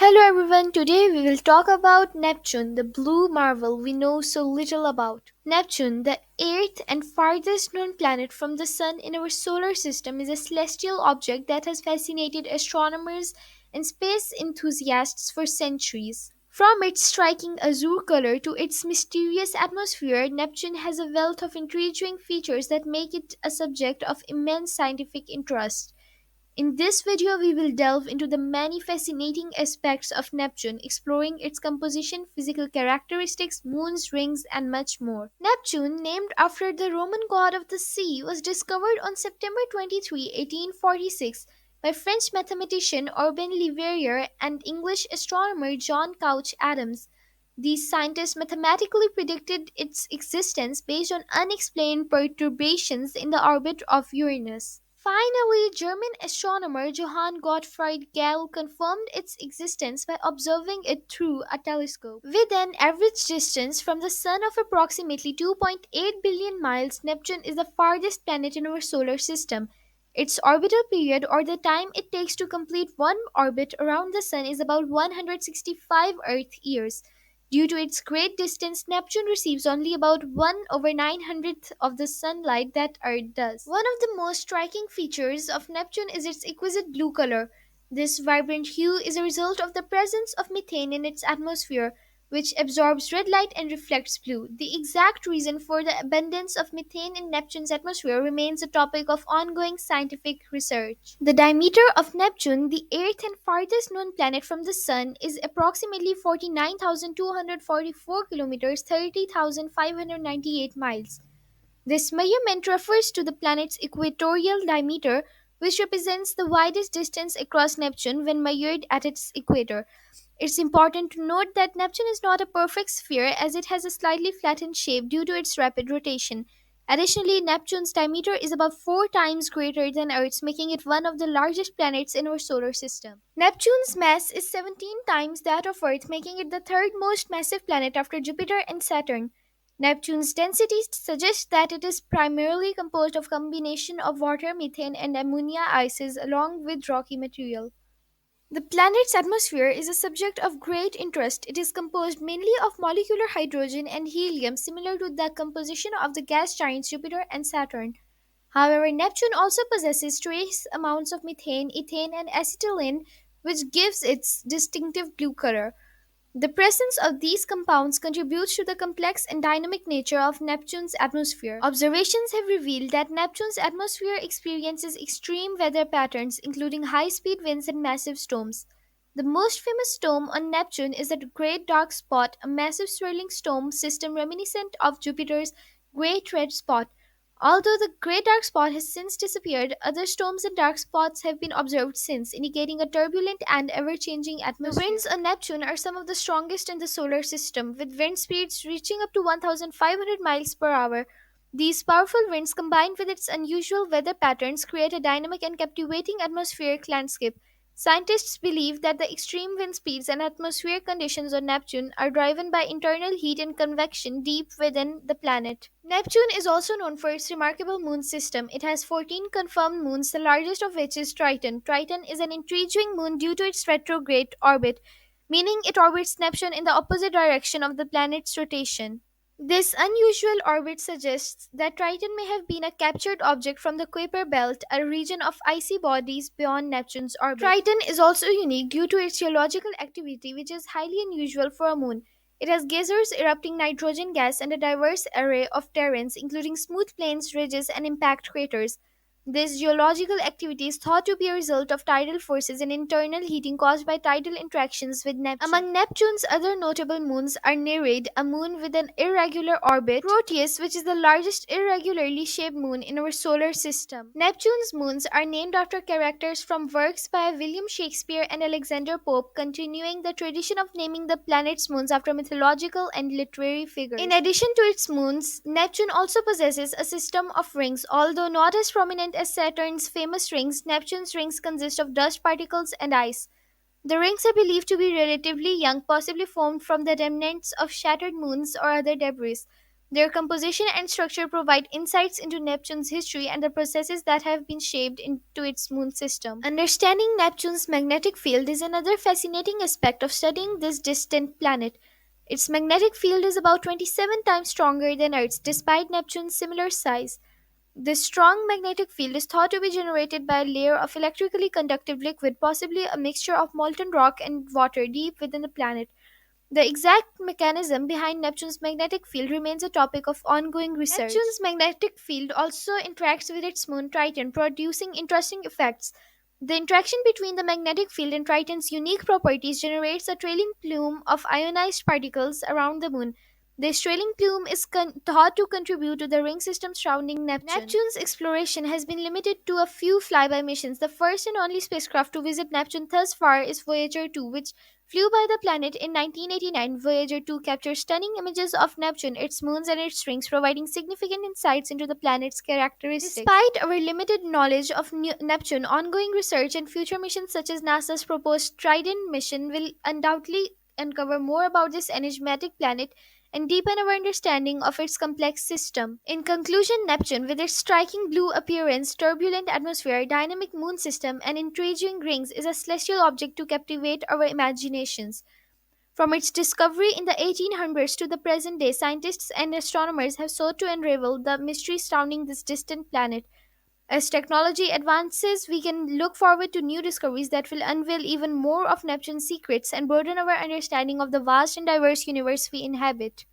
Hello everyone, today we will talk about Neptune, the blue marvel we know so little about. Neptune, the eighth and farthest known planet from the Sun in our solar system, is a celestial object that has fascinated astronomers and space enthusiasts for centuries. From its striking azure color to its mysterious atmosphere, Neptune has a wealth of intriguing features that make it a subject of immense scientific interest. In this video, we will delve into the many fascinating aspects of Neptune, exploring its composition, physical characteristics, moons, rings, and much more. Neptune, named after the Roman god of the sea, was discovered on September 23, 1846, by French mathematician Urbain Le Verrier and English astronomer John Couch Adams. These scientists mathematically predicted its existence based on unexplained perturbations in the orbit of Uranus. Finally, German astronomer Johann Gottfried Galle confirmed its existence by observing it through a telescope. With an average distance from the Sun of approximately 2.8 billion miles, Neptune is the farthest planet in our solar system. Its orbital period, or the time it takes to complete one orbit around the Sun, is about 165 Earth years. Due to its great distance, Neptune receives only about 1 over 900th of the sunlight that Earth does. One of the most striking features of Neptune is its exquisite blue color. This vibrant hue is a result of the presence of methane in its atmosphere, which absorbs red light and reflects blue. The exact reason for the abundance of methane in Neptune's atmosphere remains a topic of ongoing scientific research. The diameter of Neptune, the eighth and farthest known planet from the Sun, is approximately 49,244 kilometers, 30,598 miles. This measurement refers to the planet's equatorial diameter, which represents the widest distance across Neptune when measured at its equator. It's important to note that Neptune is not a perfect sphere as it has a slightly flattened shape due to its rapid rotation. Additionally, Neptune's diameter is about 4 times greater than Earth's, making it one of the largest planets in our solar system. Neptune's mass is 17 times that of Earth, making it the third most massive planet after Jupiter and Saturn. Neptune's density suggests that it is primarily composed of combination of water, methane, and ammonia ices along with rocky material. The planet's atmosphere is a subject of great interest. It is composed mainly of molecular hydrogen and helium, similar to the composition of the gas giants Jupiter and Saturn. However, Neptune also possesses trace amounts of methane, ethane, and acetylene, which gives its distinctive blue color. The presence of these compounds contributes to the complex and dynamic nature of Neptune's atmosphere. Observations have revealed that Neptune's atmosphere experiences extreme weather patterns, including high speed winds and massive storms. The most famous storm on Neptune is the Great Dark Spot, a massive swirling storm system reminiscent of Jupiter's Great Red Spot. Although the Great Dark Spot has since disappeared, other storms and dark spots have been observed since, indicating a turbulent and ever changing atmosphere. The winds on Neptune are some of the strongest in the solar system, with wind speeds reaching up to 1,500 miles per hour. These powerful winds, combined with its unusual weather patterns, create a dynamic and captivating atmospheric landscape. Scientists believe that the extreme wind speeds and atmospheric conditions on Neptune are driven by internal heat and convection deep within the planet. Neptune is also known for its remarkable moon system. It has 14 confirmed moons, the largest of which is Triton. Triton is an intriguing moon due to its retrograde orbit, meaning it orbits Neptune in the opposite direction of the planet's rotation. This unusual orbit suggests that Triton may have been a captured object from the Kuiper Belt, a region of icy bodies beyond Neptune's orbit. Triton is also unique due to its geological activity, which is highly unusual for a moon. It has geysers erupting nitrogen gas and a diverse array of terrains, including smooth plains, ridges, and impact craters. This geological activity is thought to be a result of tidal forces and internal heating caused by tidal interactions with Neptune. Among Neptune's other notable moons are Nereid, a moon with an irregular orbit, Proteus, which is the largest irregularly shaped moon in our solar system. Neptune's moons are named after characters from works by William Shakespeare and Alexander Pope, continuing the tradition of naming the planet's moons after mythological and literary figures. In addition to its moons, Neptune also possesses a system of rings, although not as prominent as Saturn's famous rings. Neptune's rings consist of dust particles and ice. The rings are believed to be relatively young, possibly formed from the remnants of shattered moons or other debris. Their composition and structure provide insights into Neptune's history and the processes that have been shaped into its moon system. Understanding Neptune's magnetic field is another fascinating aspect of studying this distant planet. Its magnetic field is about 27 times stronger than Earth's, despite Neptune's similar size. This strong magnetic field is thought to be generated by a layer of electrically conductive liquid, possibly a mixture of molten rock and water deep within the planet. The exact mechanism behind Neptune's magnetic field remains a topic of ongoing research. Neptune's magnetic field also interacts with its moon Triton, producing interesting effects. The interaction between the magnetic field and Triton's unique properties generates a trailing plume of ionized particles around the moon. This trailing plume is thought to contribute to the ring system surrounding Neptune. Neptune's exploration has been limited to a few flyby missions. The first and only spacecraft to visit Neptune thus far is Voyager 2, which flew by the planet in 1989. Voyager 2 captured stunning images of Neptune, its moons, and its rings, providing significant insights into the planet's characteristics. Despite our limited knowledge of Neptune, ongoing research and future missions such as NASA's proposed Trident mission will undoubtedly uncover more about this enigmatic planet and deepen our understanding of its complex system. In conclusion, Neptune, with its striking blue appearance, turbulent atmosphere, dynamic moon system, and intriguing rings, is a celestial object to captivate our imaginations. From its discovery in the 1800s to the present day, scientists and astronomers have sought to unravel the mystery surrounding this distant planet. As technology advances, we can look forward to new discoveries that will unveil even more of Neptune's secrets and broaden our understanding of the vast and diverse universe we inhabit.